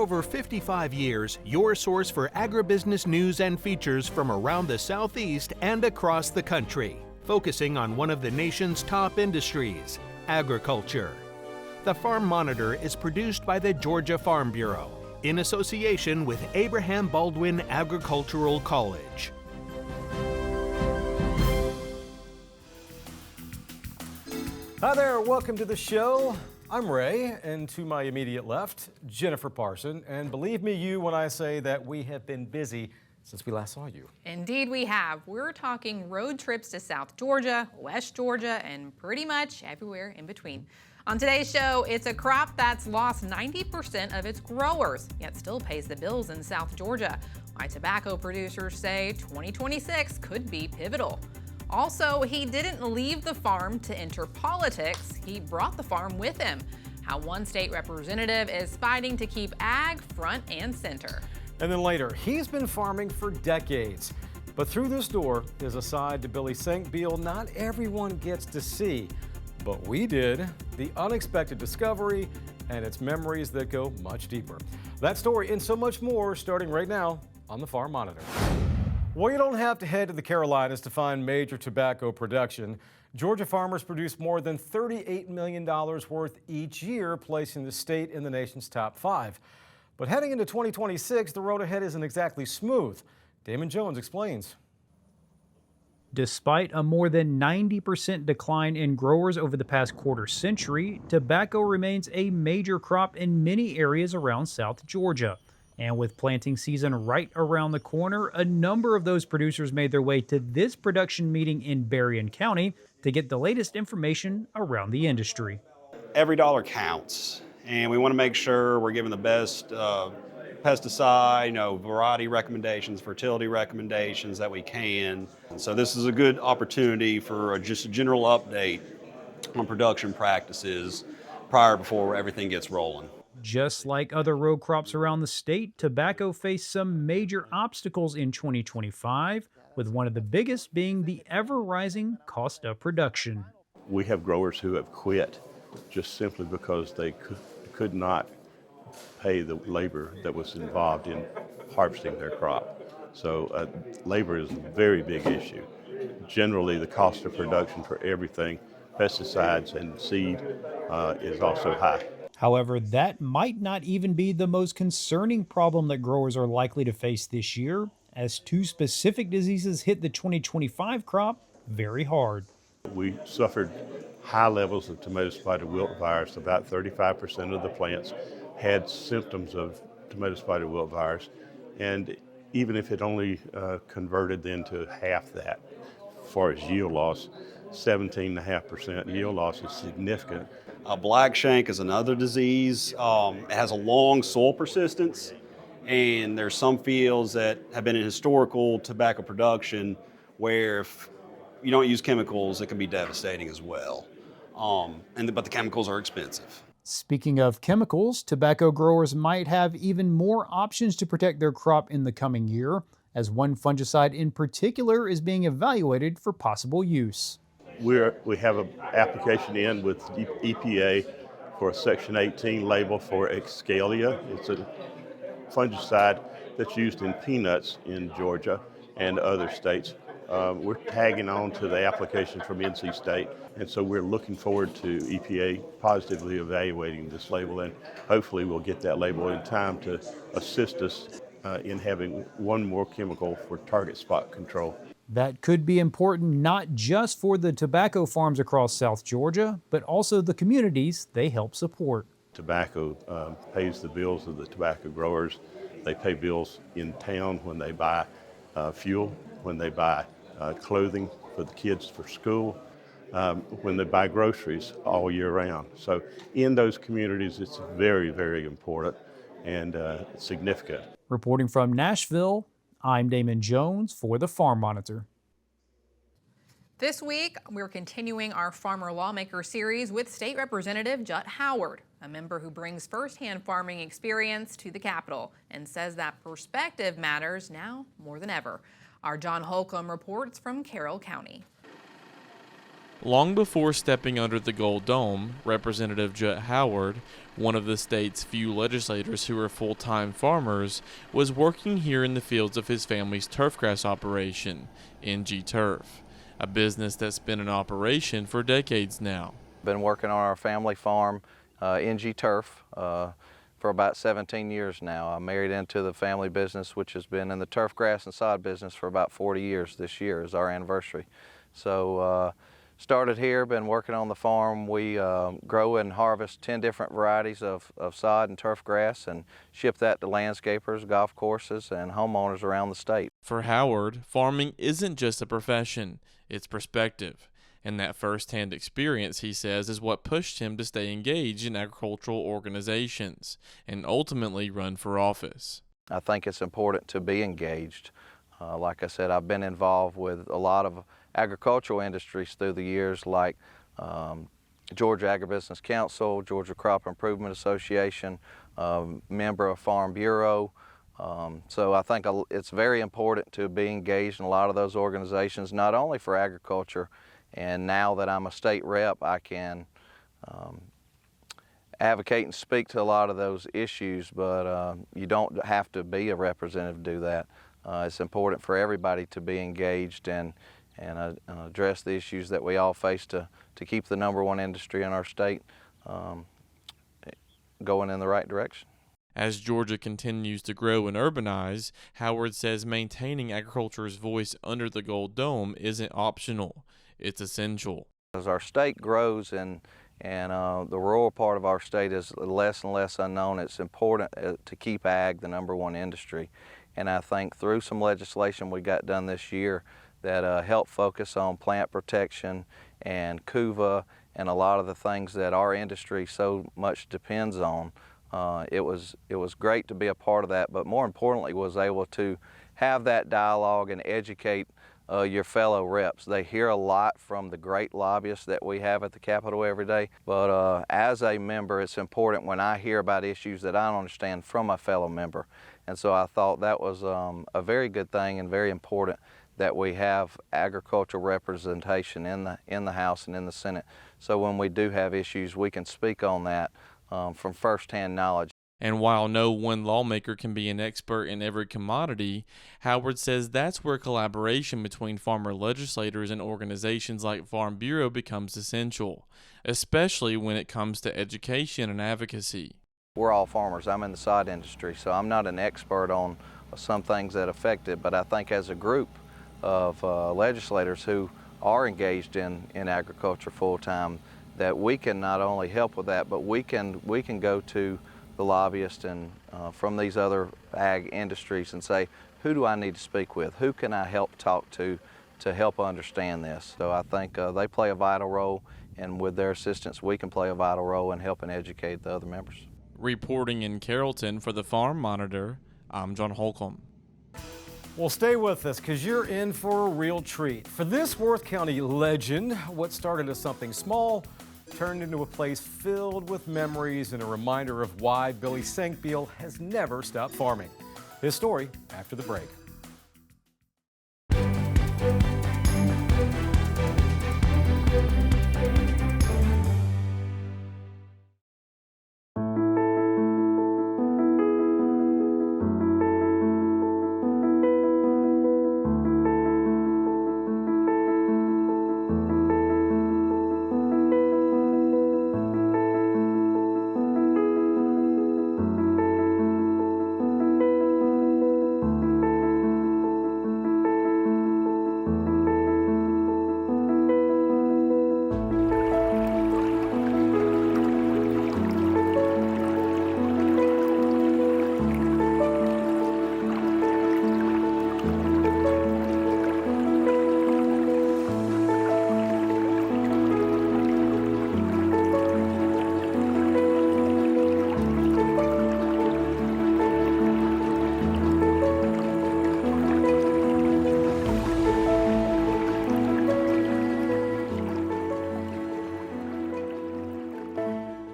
over 55 years, your source for agribusiness news and features from around the Southeast and across the country, focusing on one of the nation's top industries, agriculture. The Farm Monitor is produced by the Georgia Farm Bureau in association with Abraham Baldwin Agricultural College. Hi there, welcome to the show. I'm Ray, and to my immediate left, Jennifer Parson. And believe me you when I say that we have been busy since we last saw you. Indeed we have. We're talking road trips to South Georgia, West Georgia, and pretty much everywhere in between. On today's show, it's a crop that's lost 90% of its growers, yet still pays the bills in South Georgia. Why tobacco producers say 2026 could be pivotal. Also, he didn't leave the farm to enter politics. He brought the farm with him. How one state representative is fighting to keep ag front and center. And then later, he's been farming for decades. But through this door is a side to Billy Senkbeil not everyone gets to see. But we did. The unexpected discovery and its memories that go much deeper. That story and so much more starting right now on the Farm Monitor. Well, you don't have to head to the Carolinas to find major tobacco production. Georgia farmers produce more than $38 million worth each year, placing the state in the nation's top 5. But heading into 2026, the road ahead isn't exactly smooth. Damon Jones explains. Despite a more than 90% decline in growers over the past quarter century, tobacco remains a major crop in many areas around South Georgia. And with planting season right around the corner, a number of those producers made their way to this production meeting in Berrien County to get the latest information around the industry. Every dollar counts, and we want to make sure we're giving the best pesticide, variety recommendations, fertility recommendations that we can. And so this is a good opportunity for just a general update on production practices before everything gets rolling. Just like other row crops around the state, tobacco faced some major obstacles in 2025, with one of the biggest being the ever-rising cost of production. We have growers who have quit just simply because they could not pay the labor that was involved in harvesting their crop. So labor is a very big issue. Generally, the cost of production for everything, pesticides and seed, is also high. However, that might not even be the most concerning problem that growers are likely to face this year, as 2 specific diseases hit the 2025 crop very hard. We suffered high levels of tomato spotted wilt virus. About 35% of the plants had symptoms of tomato spotted wilt virus, and even if it only converted then to half that, as far as yield loss, 17.5% yield loss is significant. Black shank is another disease. It has a long soil persistence, and there's some fields that have been in historical tobacco production where if you don't use chemicals, it can be devastating as well. But the chemicals are expensive. Speaking of chemicals, tobacco growers might have even more options to protect their crop in the coming year, as one fungicide in particular is being evaluated for possible use. We have an application in with EPA for a Section 18 label for Excalia. It's a fungicide that's used in peanuts in Georgia and other states. We're tagging on to the application from NC State, and so we're looking forward to EPA positively evaluating this label, and hopefully we'll get that label in time to assist us in having one more chemical for target spot control. That could be important not just for the tobacco farms across South Georgia, but also the communities they help support. Tobacco pays the bills of the tobacco growers. They pay bills in town when they buy fuel, when they buy clothing for the kids for school, when they buy groceries all year round. So in those communities, it's very, very important and significant. Reporting from Nashville, I'm Damon Jones for the Farm Monitor. This week, we're continuing our Farmer Lawmaker series with State Representative Judd Howard, a member who brings firsthand farming experience to the Capitol and says that perspective matters now more than ever. Our John Holcomb reports from Carroll County. Long before stepping under the Gold Dome, Representative Jut Howard, one of the state's few legislators who are full-time farmers, was working here in the fields of his family's turfgrass operation, NG Turf, a business that's been in operation for decades now. Been working on our family farm, NG Turf, for about 17 years now. I married into the family business, which has been in the turfgrass and sod business for about 40 years. This year is our anniversary. So started here, been working on the farm. We grow and harvest 10 different varieties of sod and turf grass and ship that to landscapers, golf courses, and homeowners around the state. For Howard, farming isn't just a profession, it's perspective. And that first-hand experience, he says, is what pushed him to stay engaged in agricultural organizations and ultimately run for office. I think it's important to be engaged. Like I said, I've been involved with a lot of agricultural industries through the years, like Georgia Agribusiness Council, Georgia Crop Improvement Association, member of Farm Bureau. So I think it's very important to be engaged in a lot of those organizations, not only for agriculture, and now that I'm a state rep, I can advocate and speak to a lot of those issues, but you don't have to be a representative to do that. It's important for everybody to be engaged and address the issues that we all face to keep the #1 industry in our state going in the right direction. As Georgia continues to grow and urbanize, Howard says maintaining agriculture's voice under the Gold Dome isn't optional, it's essential. As our state grows and the rural part of our state is less and less unknown, it's important to keep ag the #1 industry. And I think through some legislation we got done this year that helped focus on plant protection and CUVA and a lot of the things that our industry so much depends on. It was great to be a part of that, but more importantly was able to have that dialogue and educate your fellow reps. They hear a lot from the great lobbyists that we have at the Capitol every day, but as a member, it's important when I hear about issues that I don't understand from a fellow member. And so I thought that was a very good thing and very important that we have agricultural representation in the House and in the Senate. So when we do have issues, we can speak on that from firsthand knowledge. And while no one lawmaker can be an expert in every commodity, Howard says that's where collaboration between farmer legislators and organizations like Farm Bureau becomes essential, especially when it comes to education and advocacy. We're all farmers. I'm in the sod industry, so I'm not an expert on some things that affect it, but I think as a group of legislators who are engaged in agriculture full-time, that we can not only help with that, but we can go to the lobbyists and from these other ag industries and say, who do I need to speak with? Who can I help talk to help understand this? So I think they play a vital role, and with their assistance, we can play a vital role in helping educate the other members. Reporting in Carrollton for the Farm Monitor, I'm John Holcomb. Well, stay with us because you're in for a real treat. For this Worth County legend, what started as something small turned into a place filled with memories and a reminder of why Billy Senkbeil has never stopped farming. His story after the break.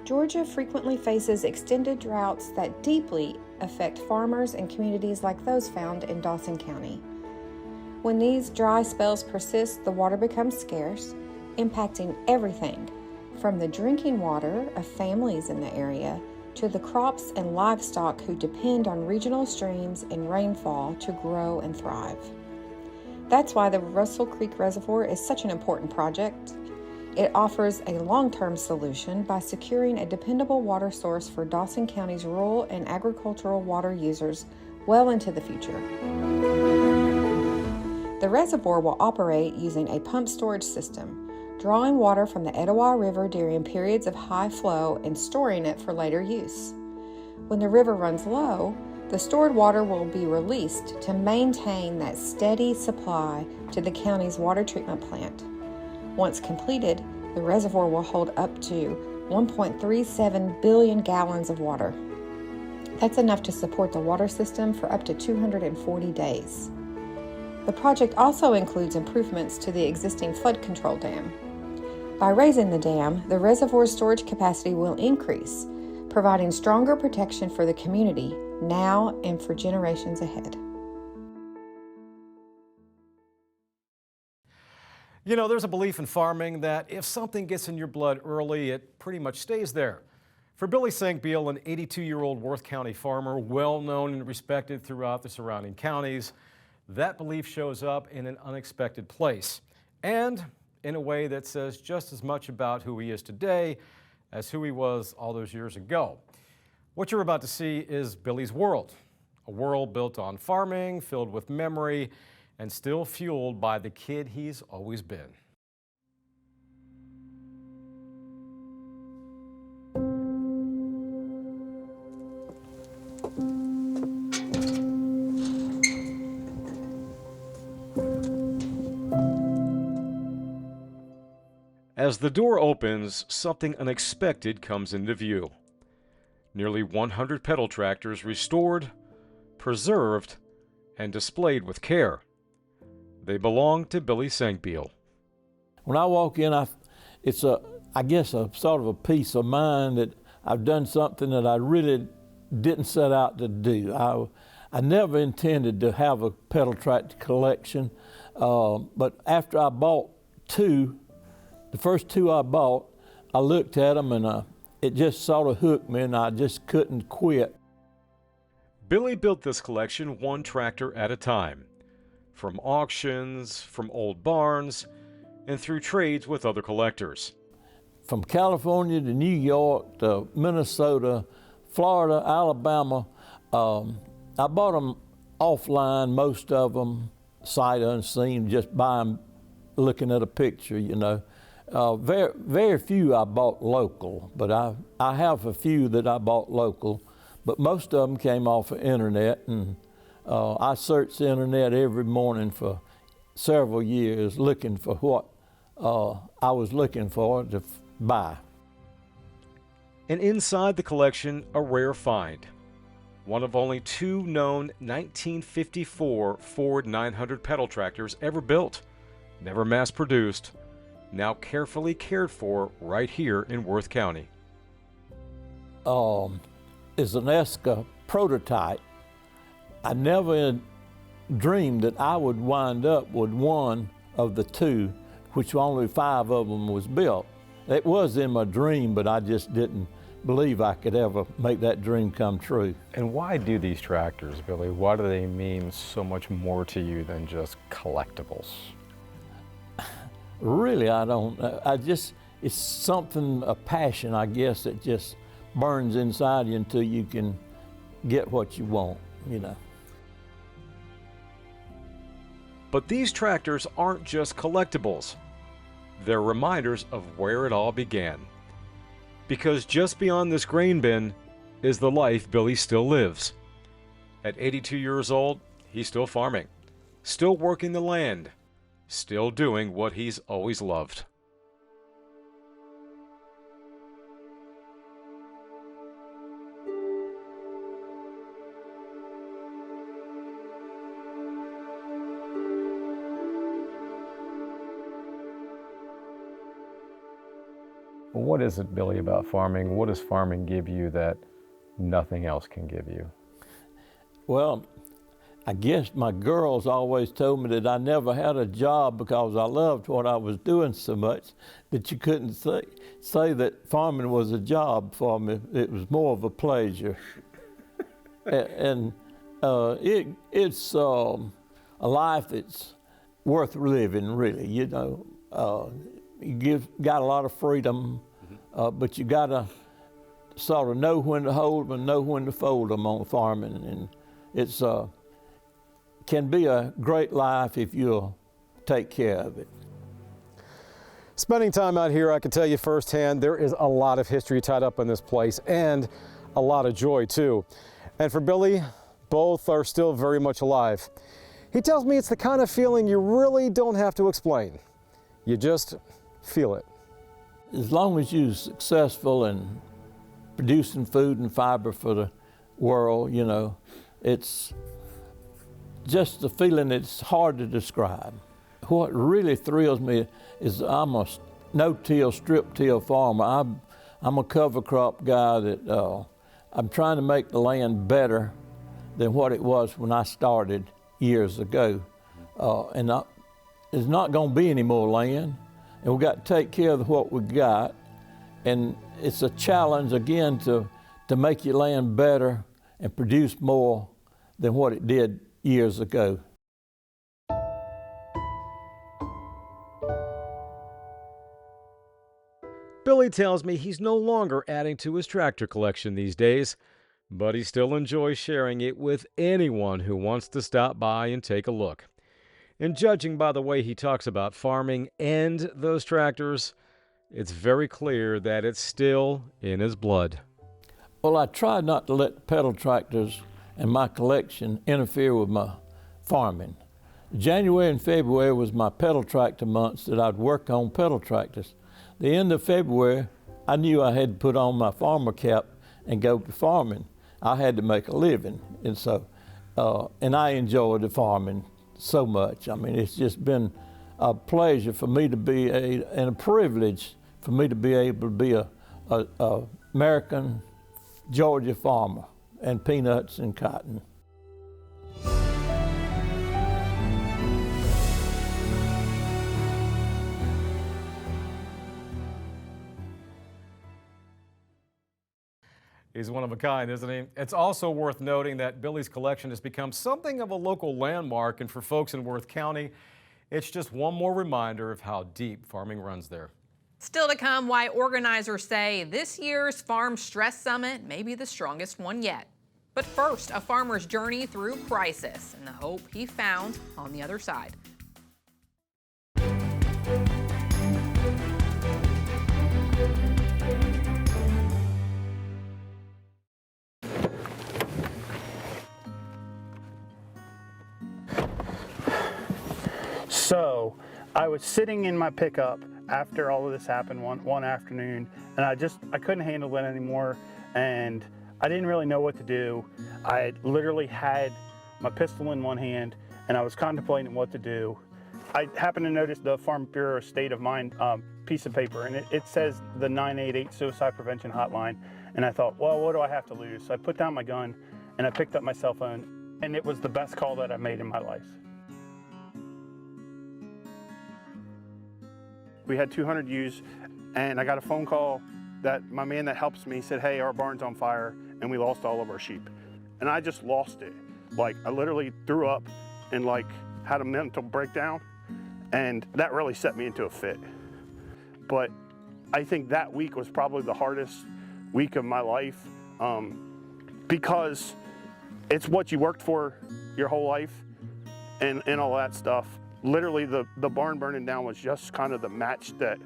Georgia frequently faces extended droughts that deeply affect farmers and communities like those found in Dawson County. When these dry spells persist, the water becomes scarce, impacting everything from the drinking water of families in the area to the crops and livestock who depend on regional streams and rainfall to grow and thrive. That's why the Russell Creek Reservoir is such an important project. It offers a long-term solution by securing a dependable water source for Dawson County's rural and agricultural water users well into the future. The reservoir will operate using a pump storage system, drawing water from the Etowah River during periods of high flow and storing it for later use. When the river runs low, the stored water will be released to maintain that steady supply to the county's water treatment plant. Once completed, the reservoir will hold up to 1.37 billion gallons of water. That's enough to support the water system for up to 240 days. The project also includes improvements to the existing flood control dam. By raising the dam, the reservoir's storage capacity will increase, providing stronger protection for the community now and for generations ahead. You know, there's a belief in farming that if something gets in your blood early, it pretty much stays there. For Billy Senkbeil, an 82-year-old Worth County farmer, well known and respected throughout the surrounding counties, that belief shows up in an unexpected place and in a way that says just as much about who he is today as who he was all those years ago. What you're about to see is Billy's world, a world built on farming, filled with memory, and still fueled by the kid he's always been. As the door opens, something unexpected comes into view. Nearly 100 pedal tractors restored, preserved, and displayed with care. They belong to Billy Senkbeil. When I walk in, it's I guess a sort of a peace of mind that I've done something that I really didn't set out to do. I never intended to have a pedal tractor collection, but after I bought two, the first two I bought, I looked at them and it just sort of hooked me and I just couldn't quit. Billy built this collection one tractor at a time, from auctions, from old barns, and through trades with other collectors. From California to New York to Minnesota, Florida, Alabama, I bought them offline, most of them sight unseen, just by them looking at a picture, you know. Very few I bought local, but I have a few that I bought local, but most of them came off the internet, and I searched the internet every morning for several years looking for what I was looking for to buy. And inside the collection, a rare find. One of only two known 1954 Ford 900 pedal tractors ever built, never mass-produced, now carefully cared for right here in Worth County. It's an ESCA prototype. I never dreamed that I would wind up with one of the two, which only 5 of them was built. It was in my dream, but I just didn't believe I could ever make that dream come true. And why do these tractors, Billy? Why do they mean so much more to you than just collectibles? Really, I don't know. It's something, a passion, I guess, that just burns inside you until you can get what you want, you know. But these tractors aren't just collectibles. They're reminders of where it all began. Because just beyond this grain bin is the life Billy still lives. At 82 years old, he's still farming, still working the land, still doing what he's always loved. What is it, Billy, about farming? What does farming give you that nothing else can give you? Well, I guess my girls always told me that I never had a job because I loved what I was doing so much that you couldn't say that farming was a job for me. It was more of a pleasure. It's a life that's worth living, really. You know, you got a lot of freedom, but you got to sort of know when to hold them and know when to fold them on farming, and it's can be a great life if you'll take care of it. Spending time out here, I can tell you firsthand, there is a lot of history tied up in this place and a lot of joy too. And for Billy, both are still very much alive. He tells me it's the kind of feeling you really don't have to explain. You just feel it. As long as you're successful in producing food and fiber for the world, you know, it's just a feeling that's hard to describe. What really thrills me is I'm a no-till, strip-till farmer. I'm a cover crop guy that I'm trying to make the land better than what it was when I started years ago. There's not going to be any more land, and we've got to take care of what we got. And it's a challenge, again, to make your land better and produce more than what it did years ago. Billy tells me he's no longer adding to his tractor collection these days, but he still enjoys sharing it with anyone who wants to stop by and take a look. And judging by the way he talks about farming and those tractors, it's very clear that it's still in his blood. Well, I try not to let pedal tractors and my collection interfere with my farming. January and February was my pedal tractor months that I'd work on pedal tractors. The end of February, I knew I had to put on my farmer cap and go to farming. I had to make a living, and so, and I enjoyed the farming so much. I mean, it's just been a pleasure for me to be and a privilege for me to be able to be a American Georgia farmer and peanuts and cotton. He's one of a kind, isn't he? It's also worth noting that Billy's collection has become something of a local landmark, and for folks in Worth County, it's just one more reminder of how deep farming runs there. Still to come, why organizers say this year's Farm Stress Summit may be the strongest one yet. But first, a farmer's journey through crisis and the hope he found on the other side. So I was sitting in my pickup after all of this happened one afternoon, and I couldn't handle it anymore, and I didn't really know what to do. I literally had my pistol in one hand, and I was contemplating what to do. I happened to notice the Farm Bureau State of Mind piece of paper, and it says the 988 Suicide Prevention Hotline, and I thought, well, what do I have to lose? So I put down my gun, and I picked up my cell phone, and it was the best call that I made in my life. We had 200 ewes, and I got a phone call that my man that helps me said, hey, our barn's on fire, and we lost all of our sheep. And I just lost it. Like, I literally threw up and like had a mental breakdown, and that really set me into a fit. But I think that week was probably the hardest week of my life, because it's what you worked for your whole life and all that stuff. Literally, the barn burning down was just kind of the match that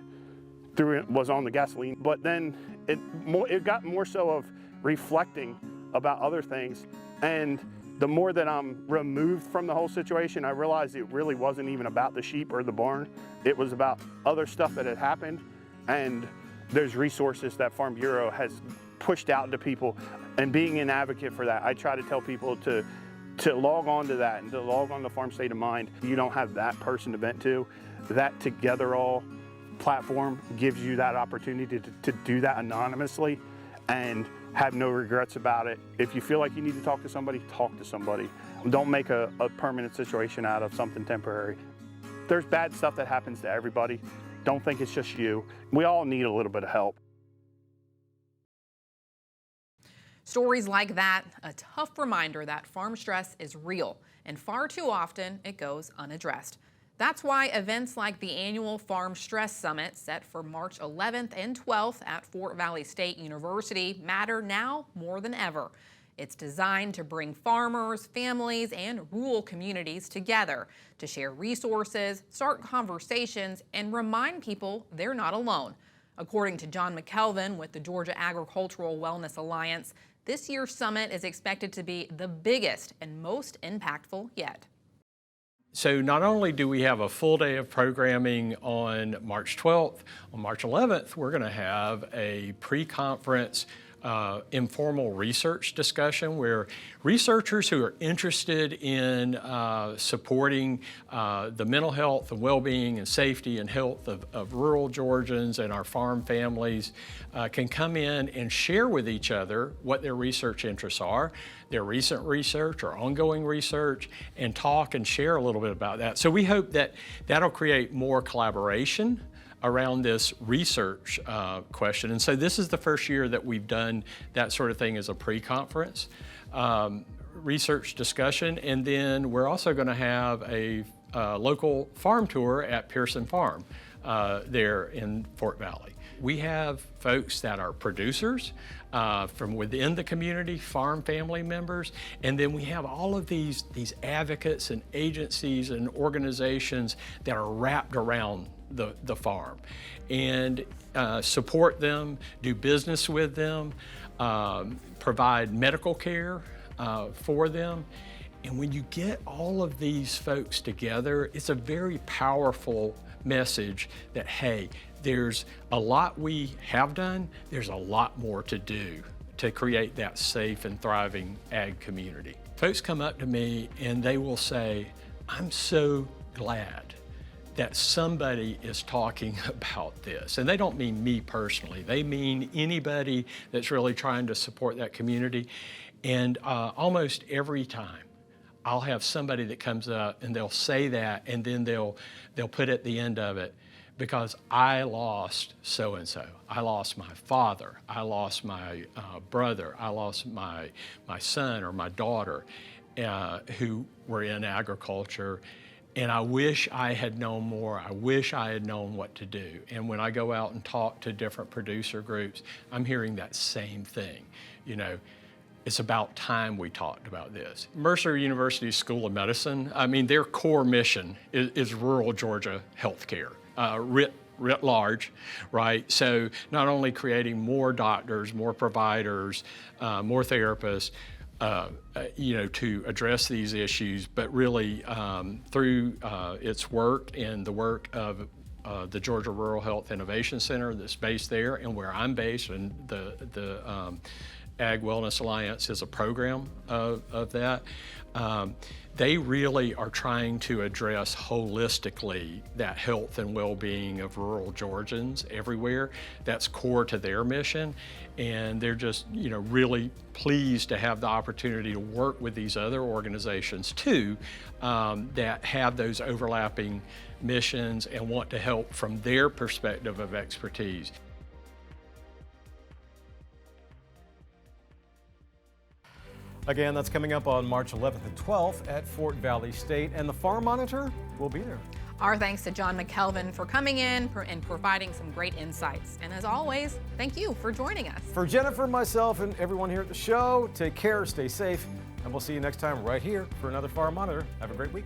was on the gasoline. But then it got more so of reflecting about other things. And the more that I'm removed from the whole situation, I realized it really wasn't even about the sheep or the barn. It was about other stuff that had happened. And there's resources that Farm Bureau has pushed out to people. And being an advocate for that, I try to tell people to log on to that and to log on to Farm State of Mind. You don't have that person to vent to. That Together All platform gives you that opportunity to do that anonymously. and have no regrets about it. If you feel like you need to talk to somebody, talk to somebody. Don't make a permanent situation out of something temporary. There's bad stuff that happens to everybody. Don't think it's just you. We all need a little bit of help. Stories like that, a tough reminder that farm stress is real, and far too often it goes unaddressed. That's why events like the annual Farm Stress Summit, set for March 11th and 12th at Fort Valley State University, matter now more than ever. It's designed to bring farmers, families, and rural communities together to share resources, start conversations, and remind people they're not alone. According to John McKelvin with the Georgia Agricultural Wellness Alliance, this year's summit is expected to be the biggest and most impactful yet. So not only do we have a full day of programming on March 12th, on March 11th, we're going to have a pre-conference informal research discussion where researchers who are interested in supporting the mental health and well-being and safety and health of rural Georgians and our farm families can come in and share with each other what their research interests are, their recent research or ongoing research, and talk and share a little bit about that. So we hope that that'll create more collaboration around this research question. And so this is the first year that we've done that sort of thing as a pre-conference research discussion. And then we're also going to have a local farm tour at Pearson Farm there in Fort Valley. We have folks that are producers from within the community, farm family members, and then we have all of these advocates and agencies and organizations that are wrapped around the farm, and support them, do business with them, provide medical care for them. And when you get all of these folks together, it's a very powerful message that, hey, there's a lot we have done, there's a lot more to do to create that safe and thriving ag community. Folks come up to me and they will say, I'm so glad that somebody is talking about this. And they don't mean me personally, they mean anybody that's really trying to support that community. And almost every time, I'll have somebody that comes up and they'll say that, and then they'll put at the end of it, because I lost so-and-so. I lost my father, I lost my brother, I lost my son or my daughter who were in agriculture. And I wish I had known more. I wish I had known what to do. And when I go out and talk to different producer groups, I'm hearing that same thing. You know, it's about time we talked about this. Mercer University School of Medicine, I mean, their core mission is rural Georgia healthcare, writ large, right? So not only creating more doctors, more providers, more therapists, you know, to address these issues, but really through its work and the work of the Georgia Rural Health Innovation Center that's based there, and where I'm based, and the Ag Wellness Alliance is a program of that. They really are trying to address holistically that health and well-being of rural Georgians everywhere. That's core to their mission, and they're just, you know, really pleased to have the opportunity to work with these other organizations too that have those overlapping missions and want to help from their perspective of expertise. Again, that's coming up on March 11th and 12th at Fort Valley State, and the Farm Monitor will be there. Our thanks to John McKelvin for coming in and providing some great insights. And as always, thank you for joining us. For Jennifer, myself, and everyone here at the show, take care, stay safe, and we'll see you next time right here for another Farm Monitor. Have a great week.